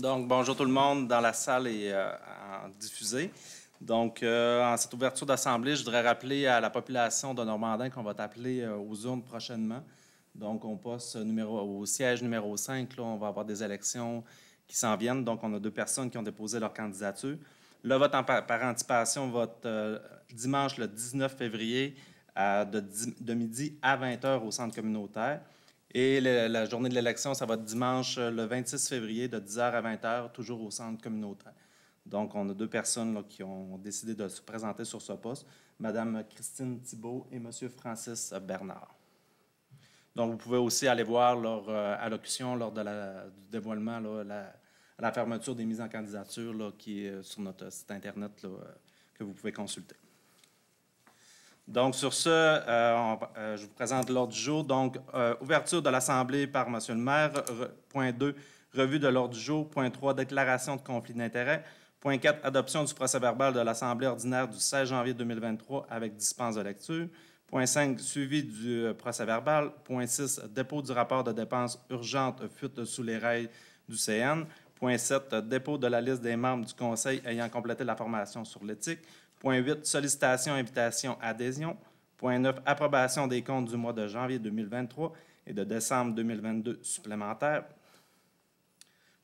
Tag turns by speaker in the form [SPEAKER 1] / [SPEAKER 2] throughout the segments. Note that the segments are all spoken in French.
[SPEAKER 1] Donc, bonjour tout le monde dans la salle et en diffusé. Donc, en cette ouverture d'assemblée, je voudrais rappeler à la population de Normandin qu'on va t'appeler aux urnes prochainement. Donc, on passe au siège numéro 5. Là, on va avoir des élections qui s'en viennent. Donc, on a 2 personnes qui ont déposé leur candidature. Le vote par anticipation va être dimanche le 19 février de midi à 20 h au centre communautaire. Et la journée de l'élection, ça va être dimanche le 26 février de 10 h à 20 h, toujours au centre communautaire. Donc, on a 2 personnes là, qui ont décidé de se présenter sur ce poste, Mme Christine Thibault et M. Francis Bernard. Donc, vous pouvez aussi aller voir leur allocution lors du dévoilement, là, à la fermeture des mises en candidature là, qui est sur notre site Internet là, que vous pouvez consulter. Donc, sur ce, je vous présente l'ordre du jour. Donc, ouverture de l'Assemblée par M. le maire. Point 2, revue de l'ordre du jour. Point 3, déclaration de conflit d'intérêts. Point 4, adoption du procès-verbal de l'Assemblée ordinaire du 16 janvier 2023 avec dispense de lecture. Point 5, suivi du procès-verbal. Point 6, dépôt du rapport de dépenses urgentes fuite sous les rails du CN. Point 7, dépôt de la liste des membres du Conseil ayant complété la formation sur l'éthique. Point 8, sollicitation, invitation, adhésion. Point 9, approbation des comptes du mois de janvier 2023 et de décembre 2022 supplémentaires.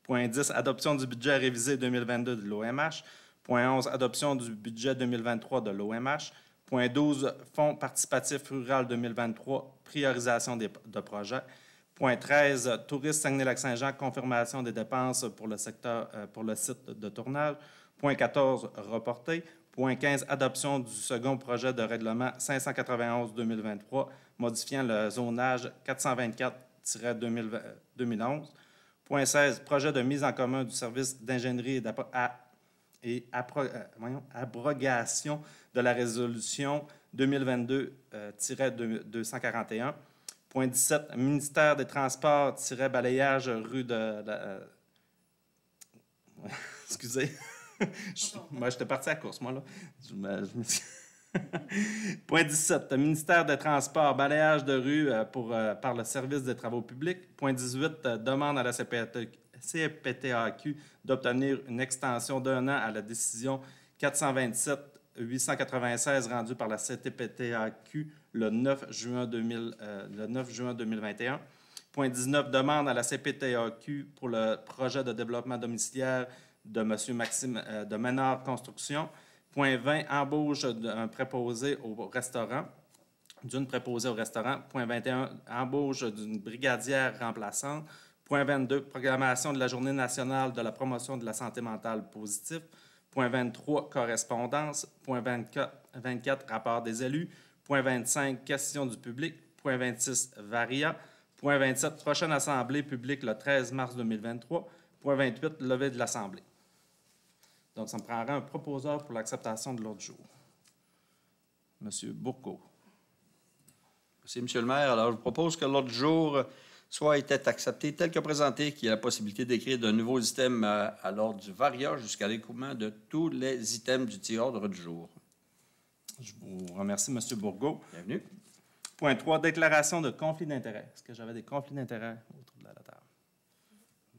[SPEAKER 1] Point 10, adoption du budget révisé 2022 de l'OMH. Point 11, adoption du budget 2023 de l'OMH. Point 12, Fonds participatif rural 2023, priorisation de projets. Point 13, Tourisme Saguenay-Lac-Saint-Jean, confirmation des dépenses pour le secteur, pour le site de tournage. Point 14, reporté. Point 15, adoption du second projet de règlement 591-2023, modifiant le zonage 424-2011. Point 16, projet de mise en commun du service d'ingénierie et abrogation de la résolution 2022-241. Point 17, ministère des Transports, balayage rue de... Excusez. Moi, j'étais parti à la course, moi, là. Point 17, ministère des Transports, balayage de rue par le service des travaux publics. Point 18, demande à la CPTAQ d'obtenir une extension d'1 an à la décision 427-896 rendue par la CPTAQ le 9 juin 2021. Point 19, demande à la CPTAQ pour le projet de développement domiciliaire de M. Maxime de Ménard Construction. Point 20, embauche d'un préposé au restaurant, d'une préposée au restaurant. Point 21, embauche d'une brigadière remplaçante. Point 22, proclamation de la Journée nationale de la promotion de la santé mentale positive. Point 23, correspondance. Point 24, rapport des élus. Point 25, questions du public. Point 26, varia. Point 27, prochaine assemblée publique le 13 mars 2023. Point 28, levée de l'Assemblée. Donc, ça me prendra un proposeur pour l'acceptation de l'ordre du jour. Monsieur Bourgault.
[SPEAKER 2] Merci, M. le maire. Alors, je propose que l'ordre du jour soit accepté tel que présenté, qu'il y ait la possibilité d'écrire de nouveaux items à l'ordre du varia jusqu'à l'écoulement de tous les items du tiers-ordre du jour.
[SPEAKER 1] Je vous remercie, M. Bourgault.
[SPEAKER 2] Bienvenue.
[SPEAKER 1] Point 3, déclaration de conflit d'intérêts. Est-ce que j'avais des conflits d'intérêts autour de la table?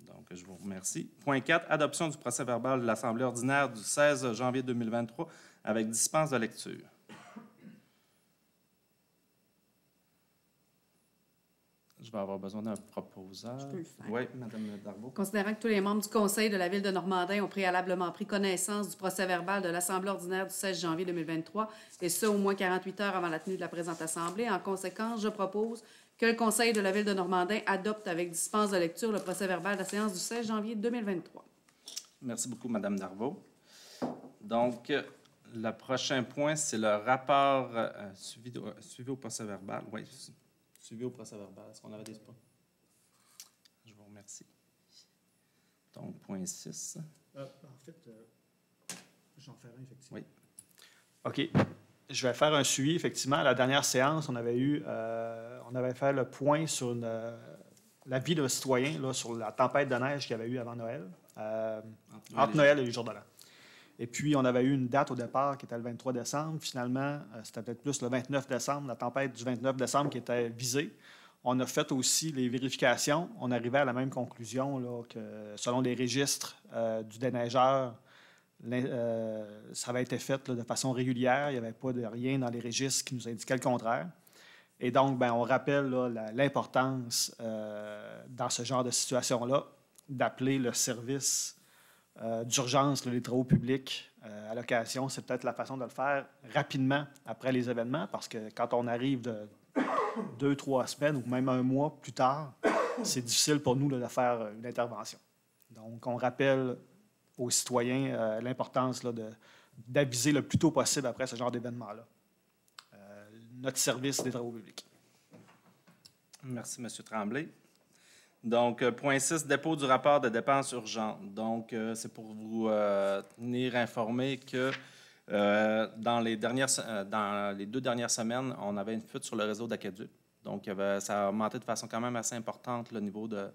[SPEAKER 1] Donc, je vous remercie. Point 4, adoption du procès-verbal de l'Assemblée ordinaire du 16 janvier 2023 avec dispense de lecture. Je vais avoir besoin d'un proposeur.
[SPEAKER 3] Je peux le faire.
[SPEAKER 1] Oui, Mme Darbo.
[SPEAKER 3] Considérant que tous les membres du Conseil de la Ville de Normandin ont préalablement pris connaissance du procès-verbal de l'Assemblée ordinaire du 16 janvier 2023, et ce, au moins 48 heures avant la tenue de la présente Assemblée, en conséquence, je propose que le Conseil de la Ville de Normandin adopte avec dispense de lecture le procès-verbal de la séance du 16 janvier 2023.
[SPEAKER 1] Merci beaucoup, Mme Darbo. Donc, le prochain point, c'est le rapport suivi au procès-verbal. Oui, suivi au procès-verbal. Est-ce qu'on avait des points? Je vous remercie. Donc, point 6.
[SPEAKER 4] En fait, j'en ferai un, effectivement.
[SPEAKER 1] Oui.
[SPEAKER 4] OK. Je vais faire un suivi, effectivement. À la dernière séance, on avait fait le point sur la vie d'un citoyen, là, sur la tempête de neige qu'il y avait eu avant Noël, entre Noël et les jours de l'an. Et puis, on avait eu une date au départ qui était le 23 décembre. Finalement, c'était peut-être plus le 29 décembre, la tempête du 29 décembre qui était visée. On a fait aussi les vérifications. On arrivait à la même conclusion là, que selon les registres du déneigeur, ça avait été fait là, de façon régulière. Il n'y avait pas de rien dans les registres qui nous indiquait le contraire. Et donc, on rappelle là, l'importance dans ce genre de situation-là d'appeler le service d'urgence, les travaux publics à l'occasion. C'est peut-être la façon de le faire rapidement après les événements, parce que quand on arrive de 2-3 semaines ou même un mois plus tard, c'est difficile pour nous là, de faire une intervention. Donc, on rappelle aux citoyens l'importance là, d'aviser le plus tôt possible après ce genre d'événement-là. Notre service des travaux publics.
[SPEAKER 1] Merci, M. Tremblay. Donc, point 6, dépôt du rapport de dépenses urgentes. Donc, c'est pour vous tenir informé que dans les 2 dernières semaines, on avait une fuite sur le réseau d'aqueduc. Donc, ça a augmenté de façon quand même assez importante le niveau de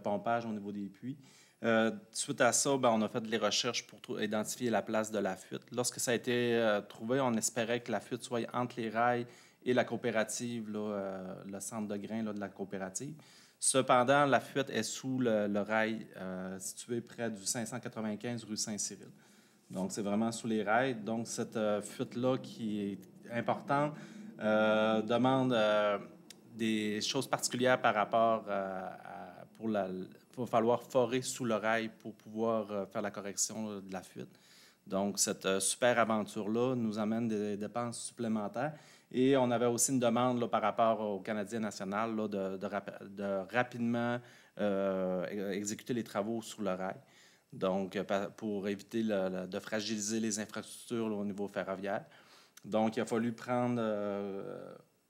[SPEAKER 1] pompage au niveau des puits. Suite à ça, on a fait des recherches pour identifier la place de la fuite. Lorsque ça a été trouvé, on espérait que la fuite soit entre les rails et la coopérative, là, le centre de grains là, de la coopérative. Cependant, la fuite est sous le rail situé près du 595 rue Saint-Cyril. Donc, c'est vraiment sous les rails. Donc, cette fuite-là, qui est importante, demande des choses particulières par rapport il va falloir forer sous le rail pour pouvoir faire la correction de la fuite. Donc, cette super aventure-là nous amène des dépenses supplémentaires. Et on avait aussi une demande là, par rapport au Canadien national là, de rapidement exécuter les travaux sur le rail. Donc, pour éviter de fragiliser les infrastructures là, au niveau ferroviaire. Donc, il a fallu prendre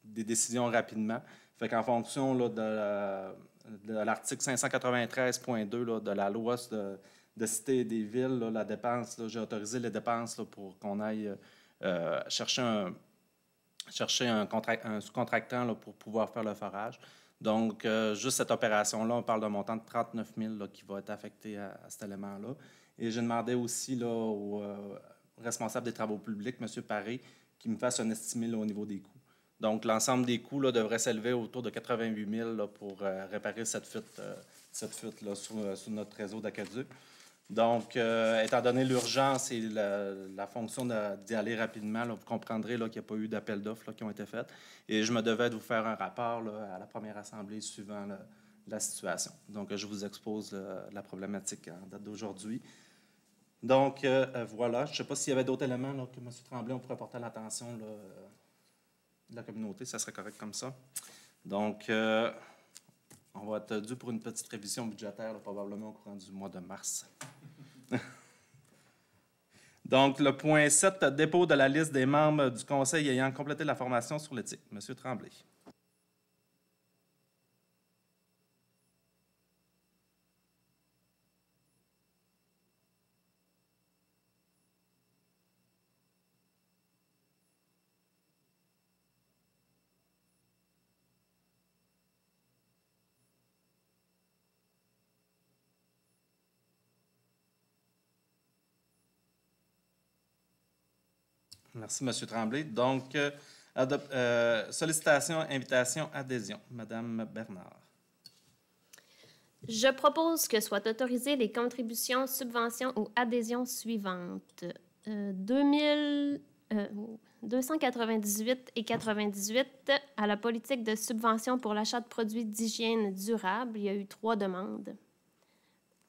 [SPEAKER 1] des décisions rapidement. Fait qu'en fonction là, de l'article 593.2 de la loi de Cité et des villes, là, la dépense, j'ai autorisé les dépenses là, pour qu'on aille chercher un sous-contractant là, pour pouvoir faire le forage. Donc, juste cette opération-là, on parle d'un montant de 39 000 là, qui va être affecté à cet élément-là. Et j'ai demandé aussi là, au responsable des travaux publics, M. Paré, qui me fasse un estimé là, au niveau des coûts. Donc, l'ensemble des coûts là, devrait s'élever autour de 88 000 là, pour réparer cette fuite là, sur notre réseau d'aqueduc. Donc, étant donné l'urgence et la fonction d'y aller rapidement, là, vous comprendrez là, qu'il n'y a pas eu d'appel d'offres qui ont été faites. Et je me devais de vous faire un rapport là, à la première assemblée suivant la situation. Donc, je vous expose la problématique en date d'aujourd'hui. Donc, voilà. Je ne sais pas s'il y avait d'autres éléments là, que M. Tremblay, on pourrait porter à l'attention de la communauté. Ça serait correct comme ça. Donc, on va être dû pour une petite révision budgétaire, là, probablement au courant du mois de mars. Donc, le point 7, dépôt de la liste des membres du Conseil ayant complété la formation sur l'éthique. Monsieur Tremblay. Merci, M. Tremblay. Donc, sollicitation, invitation, adhésion. Madame Bernard.
[SPEAKER 5] Je propose que soient autorisées les contributions, subventions ou adhésions suivantes. 298 et 98 à la politique de subvention pour l'achat de produits d'hygiène durable. Il y a eu 3 demandes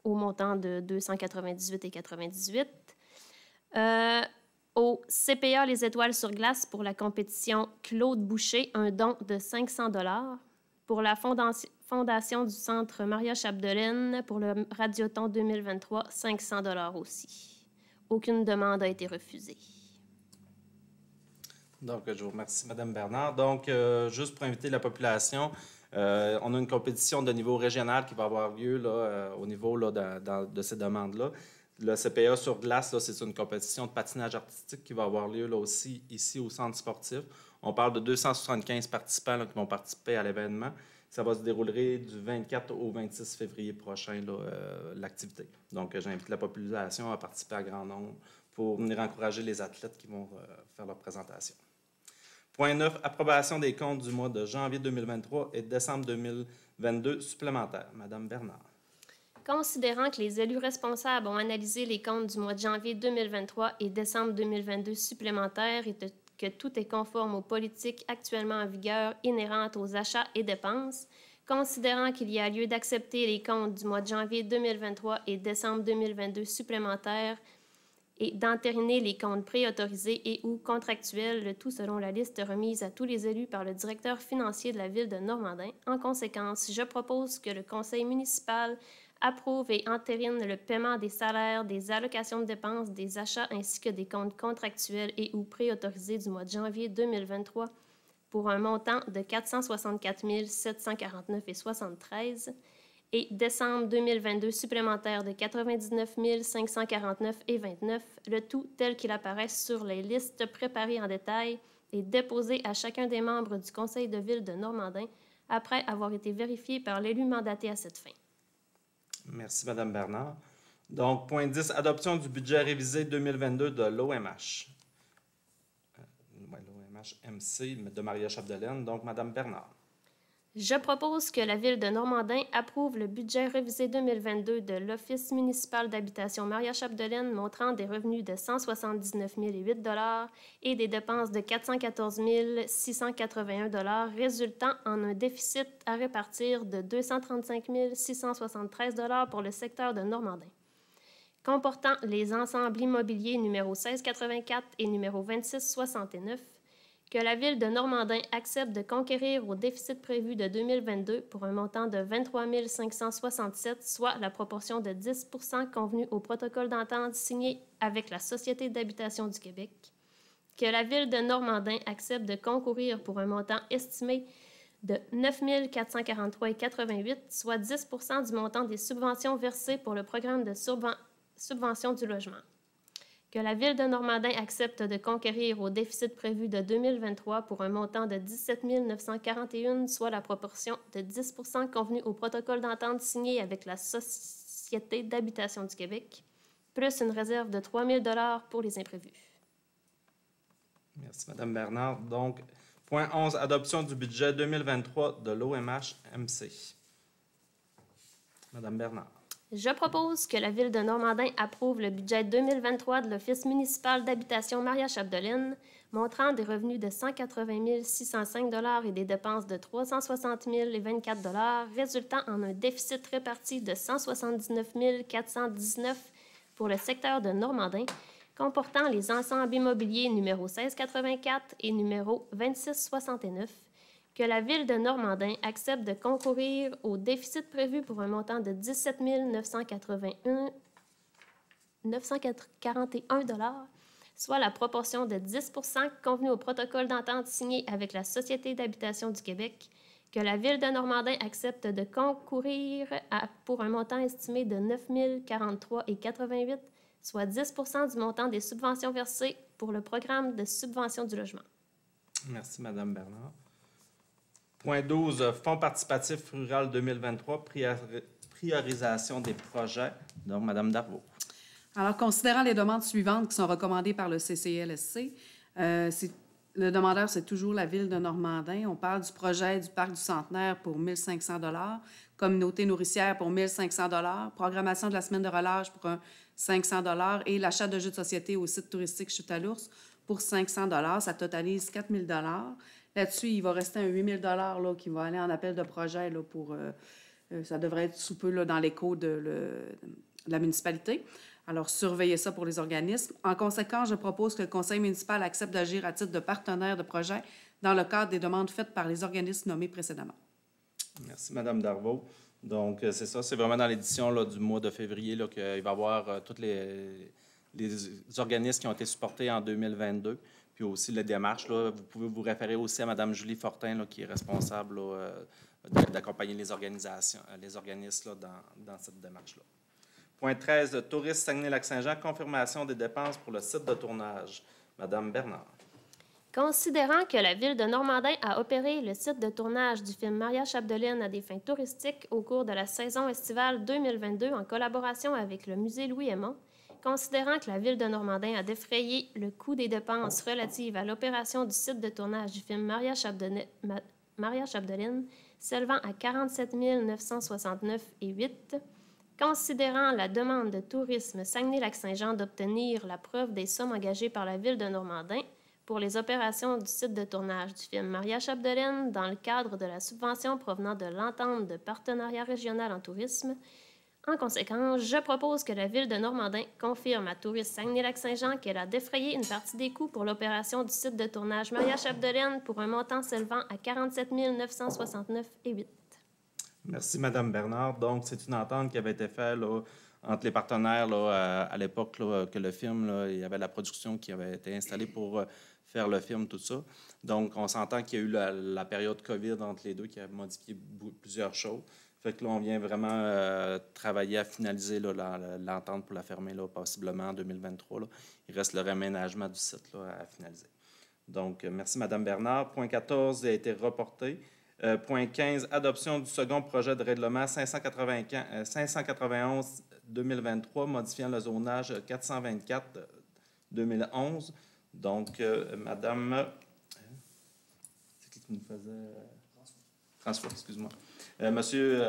[SPEAKER 5] au montant de 298 et 98. Au CPA Les Étoiles sur glace pour la compétition Claude Boucher, un don de 500 $. Pour la fondation du Centre Maria Chapdelaine, pour le Radioton 2023, 500 $ aussi. Aucune demande a été refusée.
[SPEAKER 1] Donc, je vous remercie, Mme Bernard. Donc, juste pour inviter la population, on a une compétition de niveau régional qui va avoir lieu là, au niveau là, de ces demandes-là. Le CPA sur glace, c'est une compétition de patinage artistique qui va avoir lieu là aussi ici au centre sportif. On parle de 275 participants là, qui vont participer à l'événement. Ça va se dérouler du 24 au 26 février prochain, l'activité. Donc, j'invite la population à participer à grand nombre pour venir encourager les athlètes qui vont faire leur présentation. Point 9, approbation des comptes du mois de janvier 2023 et décembre 2022 supplémentaires. Madame Bernard.
[SPEAKER 5] Considérant que les élus responsables ont analysé les comptes du mois de janvier 2023 et décembre 2022 supplémentaires et que tout est conforme aux politiques actuellement en vigueur inhérentes aux achats et dépenses, considérant qu'il y a lieu d'accepter les comptes du mois de janvier 2023 et décembre 2022 supplémentaires et d'entériner les comptes préautorisés et ou contractuels, le tout selon la liste remise à tous les élus par le directeur financier de la Ville de Normandin. En conséquence, je propose que le conseil municipal approuve et entérine le paiement des salaires, des allocations de dépenses, des achats ainsi que des comptes contractuels et ou préautorisés du mois de janvier 2023 pour un montant de 464 749,73 et décembre 2022 supplémentaire de 99 549,29, le tout tel qu'il apparaît sur les listes préparées en détail et déposées à chacun des membres du Conseil de ville de Normandin après avoir été vérifié par l'élu mandaté à cette fin.
[SPEAKER 1] Merci, Madame Bernard. Donc, point 10, adoption du budget révisé 2022 de l'OMH. L'OMH-MC de Maria Chapdelaine. Donc, Madame Bernard.
[SPEAKER 5] Je propose que la Ville de Normandin approuve le budget révisé 2022 de l'Office municipal d'habitation Maria Chapdelaine montrant des revenus de 179 008 $ et des dépenses de 414 681 $ résultant en un déficit à répartir de 235 673 $ pour le secteur de Normandin. Comportant les ensembles immobiliers numéro 1684 et numéro 2669, que la Ville de Normandin accepte de conquérir au déficit prévu de 2022 pour un montant de 23 567, soit la proportion de 10 % convenue au protocole d'entente signé avec la Société d'habitation du Québec. Que la Ville de Normandin accepte de concourir pour un montant estimé de 9 443,88, soit 10 % du montant des subventions versées pour le programme de subvention du logement. Que la Ville de Normandin accepte de conquérir au déficit prévu de 2023 pour un montant de 17 941, soit la proportion de 10 % convenue au protocole d'entente signé avec la Société d'habitation du Québec, plus une réserve de 3 000 $ pour les imprévus.
[SPEAKER 1] Merci, Madame Bernard. Donc, point 11, adoption du budget 2023 de l'OMH-MC. Madame Bernard.
[SPEAKER 5] Je propose que la Ville de Normandin approuve le budget 2023 de l'Office municipal d'habitation Maria Chapdelaine, montrant des revenus de 180 605 $ et des dépenses de 360 024 $, résultant en un déficit réparti de 179 419 pour le secteur de Normandin, comportant les ensembles immobiliers numéro 1684 et numéro 2669, que la Ville de Normandin accepte de concourir au déficit prévu pour un montant de 17 941 $, soit la proportion de 10 % convenue au protocole d'entente signé avec la Société d'habitation du Québec, que la Ville de Normandin accepte de concourir pour un montant estimé de 9 043,88, soit 10 % du montant des subventions versées pour le programme de subvention du logement.
[SPEAKER 1] Merci, Madame Bernard. Point 12, Fonds participatif rural 2023, priorisation des projets. Donc, Madame Darvaux.
[SPEAKER 3] Alors, considérant les demandes suivantes qui sont recommandées par le CCLSC, le demandeur, c'est toujours la Ville de Normandin. On parle du projet du Parc du Centenaire pour 1 500 $, communauté nourricière pour 1 500 $, programmation de la semaine de relâche pour 500 $ et l'achat de jeux de société au site touristique Chute à l'Ours pour 500 $. Ça totalise 4 000 $. Là-dessus, il va rester un 8 000 $ qui va aller en appel de projet là, pour... ça devrait être sous peu là, dans l'écho de la municipalité. Alors, surveillez ça pour les organismes. En conséquence, je propose que le conseil municipal accepte d'agir à titre de partenaire de projet dans le cadre des demandes faites par les organismes nommés précédemment.
[SPEAKER 1] Merci, Madame Darvaux. Donc, c'est ça, c'est vraiment dans l'édition là, du mois de février là, qu'il va y avoir tous les organismes qui ont été supportés en 2022. Puis aussi, les démarches, là, vous pouvez vous référer aussi à Mme Julie Fortin, là, qui est responsable là, d'accompagner les organismes là, dans cette démarche-là. Point 13, Tourisme Saguenay-Lac-Saint-Jean, confirmation des dépenses pour le site de tournage. Madame Bernard.
[SPEAKER 5] Considérant que la Ville de Normandin a opéré le site de tournage du film Maria Chapdelaine à des fins touristiques au cours de la saison estivale 2022 en collaboration avec le Musée Louis Aymon, considérant que la Ville de Normandin a défrayé le coût des dépenses relatives à l'opération du site de tournage du film Maria Chapdelaine, s'élevant à 47 969,08 considérant la demande de tourisme Saguenay-Lac-Saint-Jean d'obtenir la preuve des sommes engagées par la Ville de Normandin pour les opérations du site de tournage du film Maria Chapdelaine dans le cadre de la subvention provenant de l'entente de partenariat régional en tourisme. En conséquence, je propose que la Ville de Normandin confirme à Tourisme Saguenay-Lac-Saint-Jean qu'elle a défrayé une partie des coûts pour l'opération du site de tournage Maria Chapdelaine pour un montant s'élevant à 47 969,08.
[SPEAKER 1] Merci, Mme Bernard. Donc, c'est une entente qui avait été faite là, entre les partenaires là, à l'époque que le film, là, il y avait la production qui avait été installée pour faire le film, tout ça. Donc, on s'entend qu'il y a eu la période COVID entre les deux qui a modifié plusieurs choses. Fait que là, on vient vraiment travailler à finaliser là, l'entente pour la fermer là, possiblement en 2023. Là. Il reste le réaménagement du site là, à finaliser. Donc, merci, Mme Bernard. Point 14 a été reporté. Point 15, adoption du second projet de règlement 591-2023, modifiant le zonage 424-2011. Donc, Madame... C'est qui nous faisait... François, excuse-moi. Monsieur...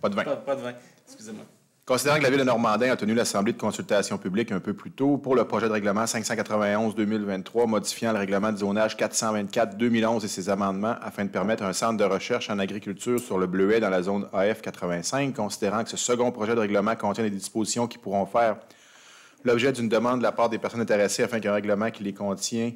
[SPEAKER 6] Potvin.
[SPEAKER 1] Potvin, excusez-moi.
[SPEAKER 6] Considérant que la Ville de Normandin a tenu l'Assemblée de consultation publique un peu plus tôt pour le projet de règlement 591-2023 modifiant le règlement de zonage 424-2011 et ses amendements afin de permettre un centre de recherche en agriculture sur le bleuet dans la zone AF 85, considérant que ce second projet de règlement contient des dispositions qui pourront faire l'objet d'une demande de la part des personnes intéressées afin qu'un règlement qui les contient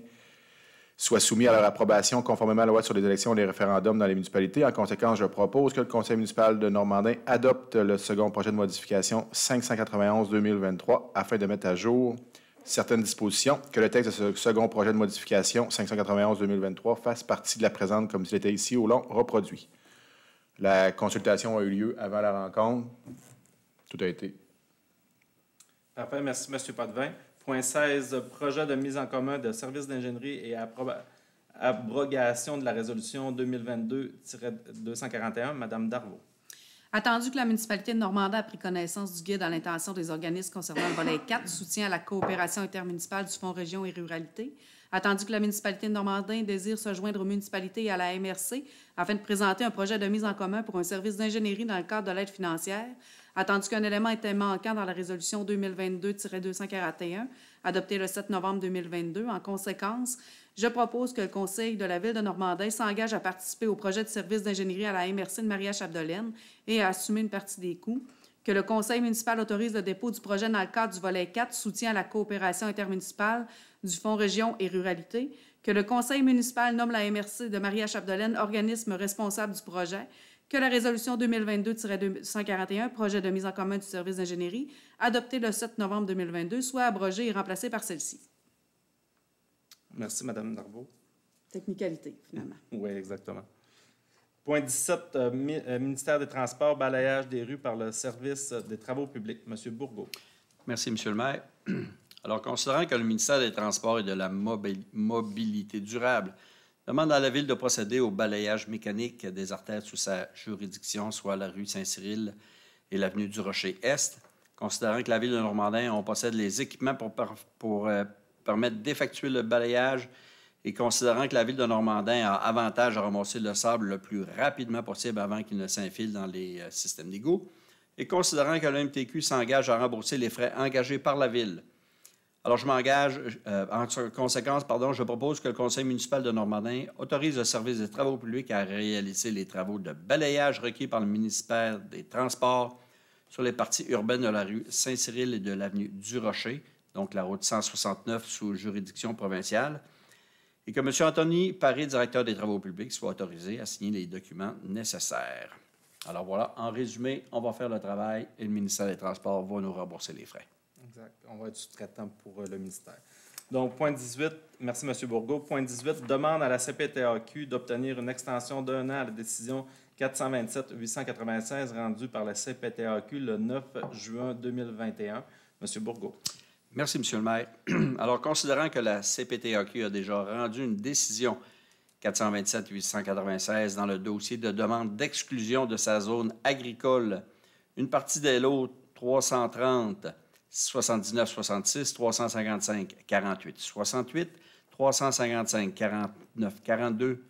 [SPEAKER 6] soit soumis à leur approbation conformément à la loi sur les élections et les référendums dans les municipalités. En conséquence, je propose que le Conseil municipal de Normandin adopte le second projet de modification 591-2023 afin de mettre à jour certaines dispositions, que le texte de ce second projet de modification 591-2023 fasse partie de la présente comme s'il était ici au long reproduit. La consultation a eu lieu avant la rencontre. Tout a été.
[SPEAKER 1] Parfait. Merci, M. Potvin. Point 16, projet de mise en commun de services d'ingénierie et abrogation de la résolution 2022-241. Mme Darvaux.
[SPEAKER 3] Attendu que la municipalité de Normandin a pris connaissance du guide à l'intention des organismes concernant le volet 4, soutien à la coopération intermunicipale du Fonds Région et Ruralité. Attendu que la municipalité de Normandin désire se joindre aux municipalités et à la MRC afin de présenter un projet de mise en commun pour un service d'ingénierie dans le cadre de l'aide financière. Attendu qu'un élément était manquant dans la résolution 2022-241, adoptée le 7 novembre 2022. En conséquence, je propose que le Conseil de la Ville de Normandin s'engage à participer au projet de service d'ingénierie à la MRC de Maria Chapdelaine et à assumer une partie des coûts. Que le Conseil municipal autorise le dépôt du projet dans le cadre du volet 4, soutien à la coopération intermunicipale du Fonds Région et Ruralité. Que le Conseil municipal nomme la MRC de Maria Chapdelaine organisme responsable du projet. Que la résolution 2022-241, projet de mise en commun du service d'ingénierie, adoptée le 7 novembre 2022, soit abrogée et remplacée par celle-ci.
[SPEAKER 1] Merci, Mme Darvaux.
[SPEAKER 3] Technicalité, finalement.
[SPEAKER 1] Oui, exactement. Point 17, ministère des Transports, balayage des rues par le service des travaux publics. M. Bourgault.
[SPEAKER 2] Merci, M. le maire. Alors, considérant que le ministère des Transports et de la mobilité durable demande à la Ville de procéder au balayage mécanique des artères sous sa juridiction, soit la rue Saint-Cyril et l'avenue du Rocher-Est, considérant que la Ville de Normandin, on possède les équipements pour permettre d'effectuer le balayage et considérant que la Ville de Normandin a avantage à ramasser le sable le plus rapidement possible avant qu'il ne s'infile dans les systèmes d'égouts, et considérant que le MTQ s'engage à rembourser les frais engagés par la Ville. Alors, je m'engage, en conséquence, je propose que le Conseil municipal de Normandin autorise le service des travaux publics à réaliser les travaux de balayage requis par le ministère des Transports sur les parties urbaines de la rue Saint-Cyril et de l'avenue du Rocher, donc la route 169 sous juridiction provinciale, et que M. Anthony Paré, directeur des travaux publics, soit autorisé à signer les documents nécessaires. Alors voilà, en résumé, on va faire le travail et le ministère des Transports va nous rembourser les frais.
[SPEAKER 1] Exact. On va être sous-traitant pour le ministère. Donc, point 18, merci M. Bourgault. Point 18, demande à la CPTAQ d'obtenir une extension d'1 an à la décision 427-896 rendue par la CPTAQ le 9 juin 2021. M. Bourgault.
[SPEAKER 2] Merci, M. le maire. Alors, considérant que la CPTAQ a déjà rendu une décision 427-896 dans le dossier de demande d'exclusion de sa zone agricole, une partie des lots 330, 79 66 355 48 68, 355 49 42,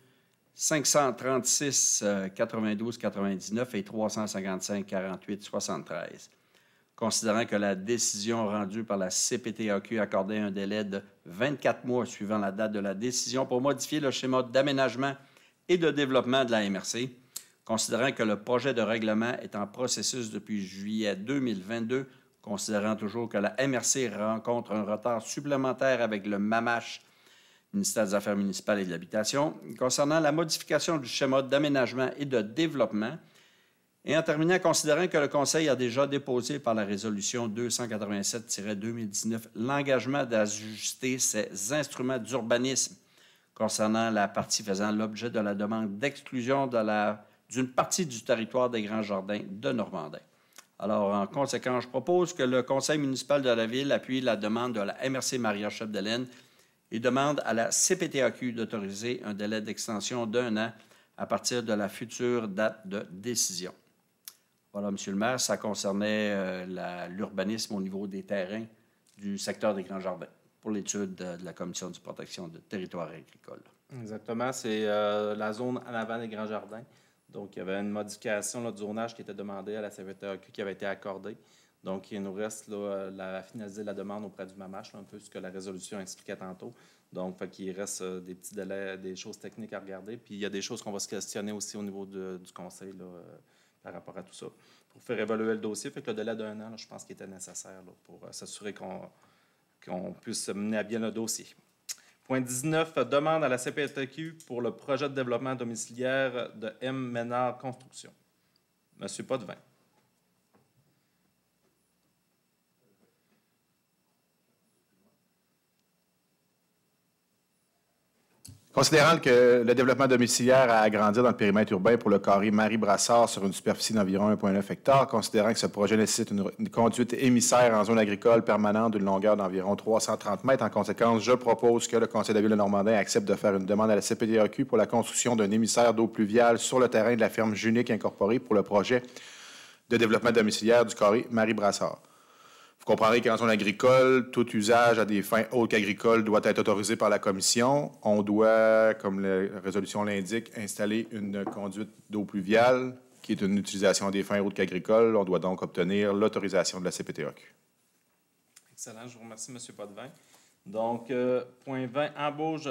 [SPEAKER 2] 536 92 99 et 355 48 73. Considérant que la décision rendue par la CPTAQ accordait un délai de 24 mois suivant la date de la décision pour modifier le schéma d'aménagement et de développement de la MRC, considérant que le projet de règlement est en processus depuis juillet 2022, considérant toujours que la MRC rencontre un retard supplémentaire avec le MAMACH, ministère des Affaires municipales et de l'Habitation, concernant la modification du schéma d'aménagement et de développement, et en terminant, considérant que le Conseil a déjà déposé par la résolution 287-2019 l'engagement d'ajuster ses instruments d'urbanisme concernant la partie faisant l'objet de la demande d'exclusion d'une partie du territoire des Grands Jardins de Normandin. Alors, en conséquence, je propose que le Conseil municipal de la Ville appuie la demande de la MRC Maria-Chapdelaine et demande à la CPTAQ d'autoriser un délai d'extension d'1 an à partir de la future date de décision. Voilà, M. le maire, ça concernait l'urbanisme au niveau des terrains du secteur des Grands Jardins pour l'étude de la Commission de protection de territoires agricoles.
[SPEAKER 1] Exactement, c'est la zone en avant des Grands Jardins. Donc, il y avait une modification là, du zonage qui était demandée à la CPTAQ qui avait été accordée. Donc, il nous reste à finaliser la demande auprès du MAMACH, un peu ce que la résolution expliquait tantôt. Donc, il reste des petits délais, des choses techniques à regarder. Puis, il y a des choses qu'on va se questionner aussi au niveau du Conseil là, par rapport à tout ça, pour faire évaluer le dossier. Fait que le délai d'1 an, là, je pense qu'il était nécessaire là, pour s'assurer qu'on puisse mener à bien le dossier. Point 19, demande à la CPTAQ pour le projet de développement domiciliaire de M. Ménard Construction. Monsieur Potvin.
[SPEAKER 6] Considérant que le développement domiciliaire a agrandi dans le périmètre urbain pour le carré Marie-Brassard sur une superficie d'environ 1,9 hectare, considérant que ce projet nécessite une conduite émissaire en zone agricole permanente d'une longueur d'environ 330 mètres, en conséquence, je propose que le Conseil de la Ville de Normandin accepte de faire une demande à la CPTAQ pour la construction d'un émissaire d'eau pluviale sur le terrain de la ferme Junique incorporée pour le projet de développement domiciliaire du carré Marie-Brassard. Vous comprendrez qu'en zone agricole, tout usage à des fins autres qu'agricoles doit être autorisé par la Commission. On doit, comme la résolution l'indique, installer une conduite d'eau pluviale qui est une utilisation à des fins autres qu'agricoles. On doit donc obtenir l'autorisation de la CPTAQ.
[SPEAKER 1] Excellent. Je vous remercie, M. Potvin. Donc, point 20, embauche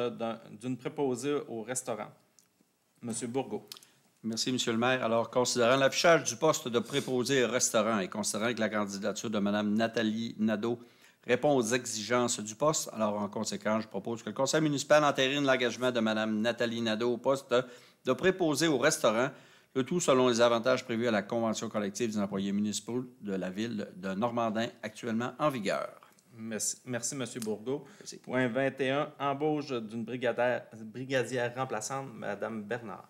[SPEAKER 1] d'une préposée au restaurant. M. Bourgault.
[SPEAKER 2] Merci, M. le maire. Alors, considérant l'affichage du poste de préposé au restaurant et considérant que la candidature de Mme Nathalie Nadeau répond aux exigences du poste, alors, en conséquence, je propose que le Conseil municipal entérine l'engagement de Mme Nathalie Nadeau au poste de préposé au restaurant, le tout selon les avantages prévus à la Convention collective des employés municipaux de la Ville de Normandin, actuellement en vigueur.
[SPEAKER 1] Merci M. Bourgault. Merci. Point 21, embauche d'une brigadière remplaçante, Mme Bernard.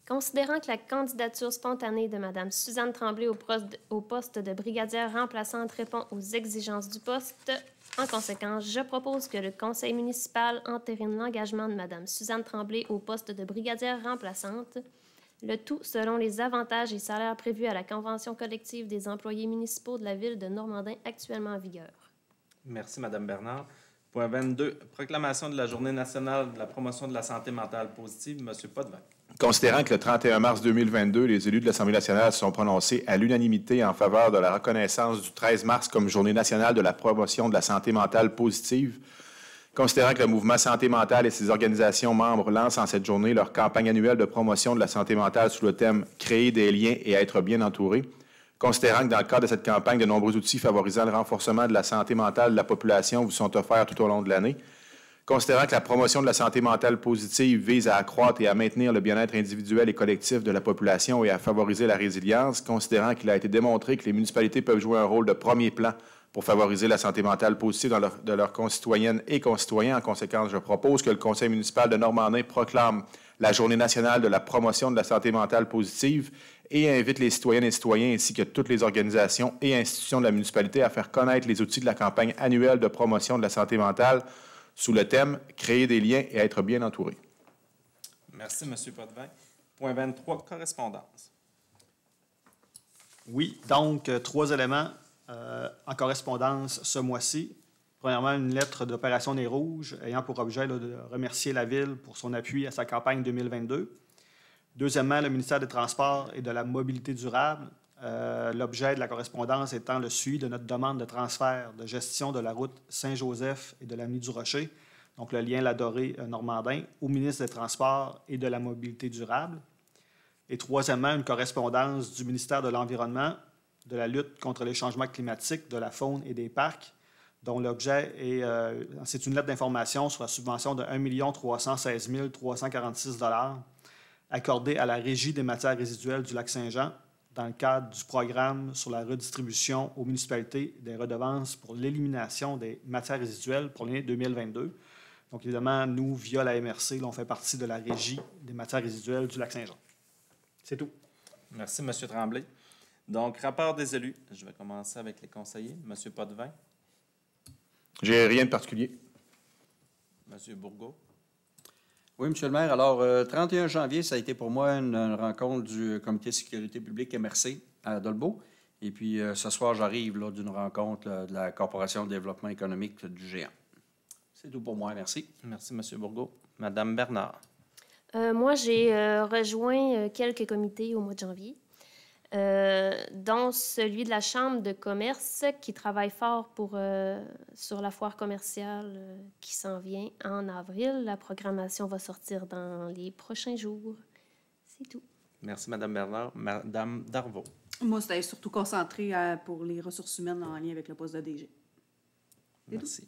[SPEAKER 5] Considérant que la candidature spontanée de Mme Suzanne Tremblay au poste de brigadière remplaçante répond aux exigences du poste, en conséquence, je propose que le Conseil municipal entérine l'engagement de Mme Suzanne Tremblay au poste de brigadière remplaçante, le tout selon les avantages et salaires prévus à la Convention collective des employés municipaux de la Ville de Normandin actuellement en vigueur.
[SPEAKER 1] Merci, Mme Bernard. Point 22, proclamation de la Journée nationale de la promotion de la santé mentale positive, M. Potvin.
[SPEAKER 6] Considérant que le 31 mars 2022, les élus de l'Assemblée nationale se sont prononcés à l'unanimité en faveur de la reconnaissance du 13 mars comme Journée nationale de la promotion de la santé mentale positive, considérant que le mouvement Santé mentale et ses organisations membres lancent en cette journée leur campagne annuelle de promotion de la santé mentale sous le thème « Créer des liens et être bien entouré », considérant que dans le cadre de cette campagne, de nombreux outils favorisant le renforcement de la santé mentale de la population vous sont offerts tout au long de l'année, considérant que la promotion de la santé mentale positive vise à accroître et à maintenir le bien-être individuel et collectif de la population et à favoriser la résilience, considérant qu'il a été démontré que les municipalités peuvent jouer un rôle de premier plan pour favoriser la santé mentale positive de leurs concitoyennes et concitoyens. En conséquence, je propose que le Conseil municipal de Normandin proclame la Journée nationale de la promotion de la santé mentale positive et invite les citoyennes et citoyens ainsi que toutes les organisations et institutions de la municipalité à faire connaître les outils de la campagne annuelle de promotion de la santé mentale sous le thème « Créer des liens et être bien entouré ».
[SPEAKER 1] Merci, M. Potvin. Point 23, correspondance.
[SPEAKER 4] Oui, donc 3 éléments. en correspondance ce mois-ci. Premièrement, une lettre d'opération Nez Rouge ayant pour objet là, de remercier la Ville pour son appui à sa campagne 2022. Deuxièmement, le ministère des Transports et de la Mobilité durable. L'objet de la correspondance étant le suivi de notre demande de transfert de gestion de la route Saint-Joseph et de l'avenue du Rocher, donc le lien Ladoré-Normandin, au ministre des Transports et de la Mobilité durable. Et troisièmement, une correspondance du ministère de l'Environnement, de la lutte contre les changements climatiques, de la faune et des parcs, dont l'objet est, c'est une lettre d'information sur la subvention de 1 316 346 $ accordée à la Régie des matières résiduelles du Lac-Saint-Jean dans le cadre du programme sur la redistribution aux municipalités des redevances pour l'élimination des matières résiduelles pour l'année 2022. Donc, évidemment, nous, via la MRC, là, on fait partie de la Régie des matières résiduelles du Lac-Saint-Jean. C'est tout.
[SPEAKER 1] Merci, M. Tremblay. Donc, rapport des élus. Je vais commencer avec les conseillers. M. Potvin.
[SPEAKER 6] J'ai rien de particulier.
[SPEAKER 1] M. Bourgault.
[SPEAKER 2] Oui, M. le maire. Alors, 31 janvier, ça a été pour moi une rencontre du Comité de sécurité publique MRC à Dolbeau. Et puis, ce soir, j'arrive là, d'une rencontre là, de la Corporation de développement économique du Géant. C'est tout pour moi. Merci.
[SPEAKER 1] Merci, M. Bourgault. Mme Bernard.
[SPEAKER 5] Moi, j'ai rejoint quelques comités au mois de janvier, dont celui de la Chambre de commerce qui travaille fort sur la foire commerciale qui s'en vient en avril. La programmation va sortir dans les prochains jours. C'est tout.
[SPEAKER 1] Merci, Mme Bernard. Mme Darvaux.
[SPEAKER 3] Moi, c'était surtout concentré pour les ressources humaines en lien avec le poste de DG.
[SPEAKER 1] Merci.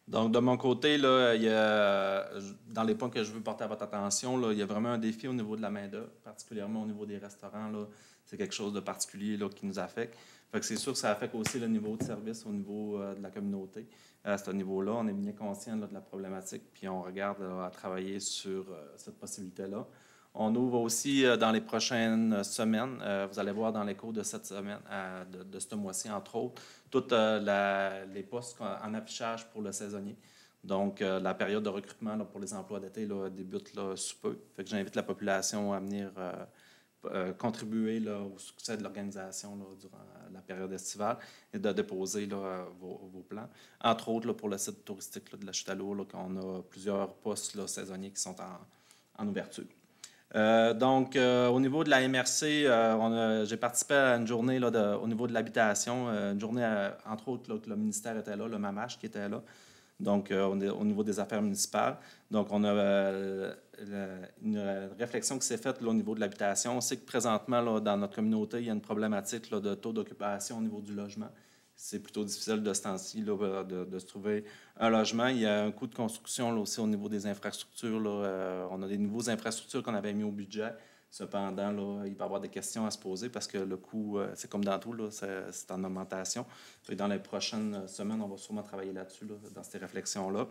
[SPEAKER 1] Donc, de mon côté, là, il y a, dans les points que je veux porter à votre attention, là, il y a vraiment un défi au niveau de la main-d'œuvre, particulièrement au niveau des restaurants. Là, c'est quelque chose de particulier là, qui nous affecte. Fait que c'est sûr que ça affecte aussi le niveau de service au niveau de la communauté. À ce niveau-là, on est bien conscient là, de la problématique, puis on regarde à travailler sur cette possibilité-là. On ouvre aussi dans les prochaines semaines, vous allez voir dans les cours de cette semaine, de ce mois-ci, entre autres, tous les postes en affichage pour le saisonnier. Donc, la période de recrutement là, pour les emplois d'été là, débute là, sous peu. Fait que j'invite la population à venir contribuer là, au succès de l'organisation là, durant la période estivale et de déposer là, vos plans. Entre autres, là, pour le site touristique là, de la Chute à l'eau, là, on a plusieurs postes là, saisonniers qui sont en ouverture. Donc, au niveau de la MRC, j'ai participé à une journée là, au niveau de l'habitation, une journée, entre autres, là, que le ministère était là, le MAMACH qui était là, donc au niveau des affaires municipales. Donc, on a une réflexion qui s'est faite là, au niveau de l'habitation. On sait que présentement, là, dans notre communauté, il y a une problématique là, de taux d'occupation au niveau du logement. C'est plutôt difficile de ce temps-ci de se trouver un logement. Il y a un coût de construction là, aussi au niveau des infrastructures. Là. On a des nouveaux infrastructures qu'on avait mis au budget. Cependant, là, il peut y avoir des questions à se poser parce que le coût, c'est comme dans tout, là, c'est en augmentation. Et dans les prochaines semaines, on va sûrement travailler là-dessus, là, dans ces réflexions-là.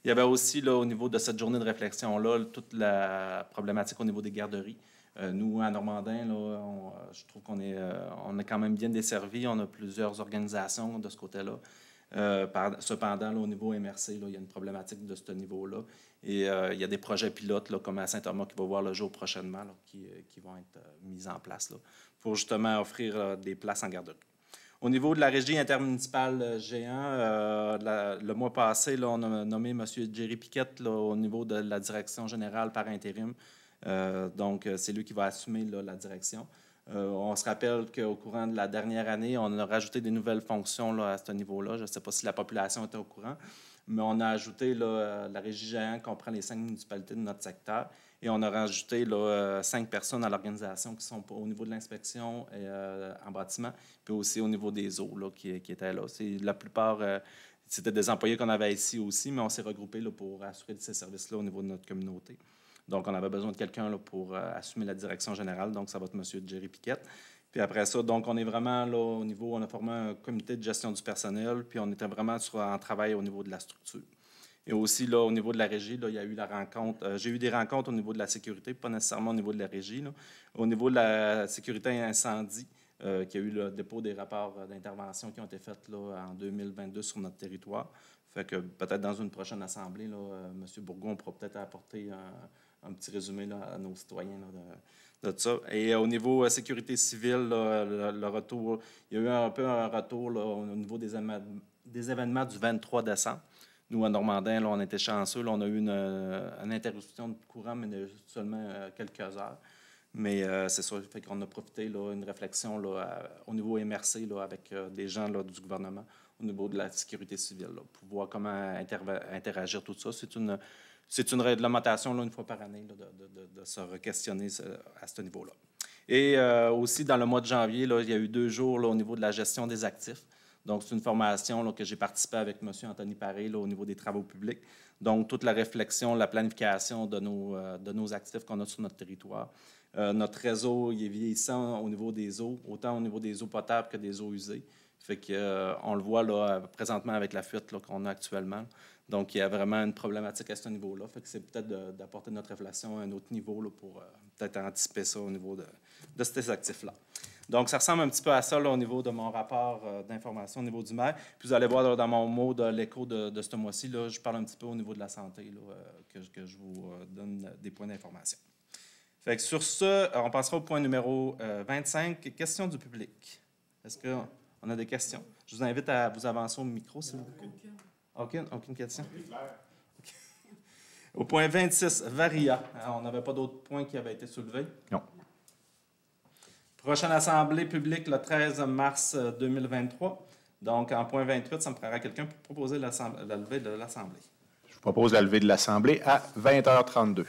[SPEAKER 1] Il y avait aussi, là, au niveau de cette journée de réflexion-là, toute la problématique au niveau des garderies. Nous, à Normandin, là, je trouve qu'on est quand même bien desservis. On a plusieurs organisations de ce côté-là. Cependant, là, au niveau MRC, là, il y a une problématique de ce niveau-là. Et il y a des projets pilotes, là, comme à Saint-Thomas, qui vont voir le jour prochainement, là, qui vont être mis en place là, pour justement offrir des places en garderie. Au niveau de la régie intermunicipale Géant, le mois passé, là, on a nommé M. Jerry Piquette là, au niveau de la direction générale par intérim. Donc, c'est lui qui va assumer là, la direction. On se rappelle qu'au courant de la dernière année, on a rajouté des nouvelles fonctions là, à ce niveau-là. Je ne sais pas si la population était au courant, mais on a ajouté là, la régie Géant qui comprend les 5 municipalités de notre secteur. Et on a rajouté là, 5 personnes à l'organisation qui sont au niveau de l'inspection et, en bâtiment, puis aussi au niveau des eaux là, qui étaient là. La plupart, c'était des employés qu'on avait ici aussi, mais on s'est regroupés là, pour assurer ces services-là au niveau de notre communauté. Donc, on avait besoin de quelqu'un là, pour assumer la direction générale. Donc, ça va être M. Jerry Piquette. Puis après ça, donc, on est vraiment là au niveau, on a formé un comité de gestion du personnel, puis on était vraiment en travail au niveau de la structure. Et aussi, là, au niveau de la régie, là, il y a eu la rencontre. J'ai eu des rencontres au niveau de la sécurité, pas nécessairement au niveau de la régie. Là. Au niveau de la sécurité incendie, qu'il y a eu le dépôt des rapports d'intervention qui ont été faits là, en 2022 sur notre territoire. Fait que peut-être dans une prochaine assemblée, là, M. Bourgault, on pourra peut-être apporter un petit résumé là, à nos citoyens là, de ça. Et au niveau sécurité civile, là, le retour, il y a eu un peu un retour là, au niveau des événements du 23 décembre. Nous, à Normandin, là, on était chanceux. Là, on a eu une interruption de courant, mais de seulement quelques heures. Mais c'est ça, fait qu'on a profité, là, une réflexion là, au niveau MRC là, avec des gens là, du gouvernement au niveau de la sécurité civile, là, pour voir comment interagir tout ça. C'est une réglementation là, une fois par année là, de se re-questionner à ce niveau-là. Et aussi, dans le mois de janvier, là, il y a eu 2 jours là, au niveau de la gestion des actifs. Donc, c'est une formation là, que j'ai participé avec M. Anthony Paré là, au niveau des travaux publics. Donc, toute la réflexion, la planification de nos actifs qu'on a sur notre territoire. Notre réseau il est vieillissant au niveau des eaux, autant au niveau des eaux potables que des eaux usées. Fait que, on le voit là, présentement avec la fuite là, qu'on a actuellement. Donc, il y a vraiment une problématique à ce niveau-là. Fait que c'est peut-être d'apporter notre réflexion à un autre niveau là, pour peut-être anticiper ça au niveau de ces actifs-là. Donc, ça ressemble un petit peu à ça là, au niveau de mon rapport d'information au niveau du maire. Puis vous allez voir là, dans mon mot de l'écho de ce mois-ci, là, je parle un petit peu au niveau de la santé, là, que je vous donne des points d'information. Fait que sur ce, on passera au point numéro 25, questions du public. Est-ce qu'on a des questions? Je vous invite à vous avancer au micro, s'il vous plaît. Aucune question? Okay. Au point 26, Varia. On n'avait pas d'autres points qui avaient été soulevés?
[SPEAKER 6] Non.
[SPEAKER 1] Prochaine assemblée publique le 13 mars 2023. Donc, en point 28, ça me prendra quelqu'un pour proposer la levée de l'Assemblée.
[SPEAKER 6] Je vous propose la levée de l'Assemblée à 20h32.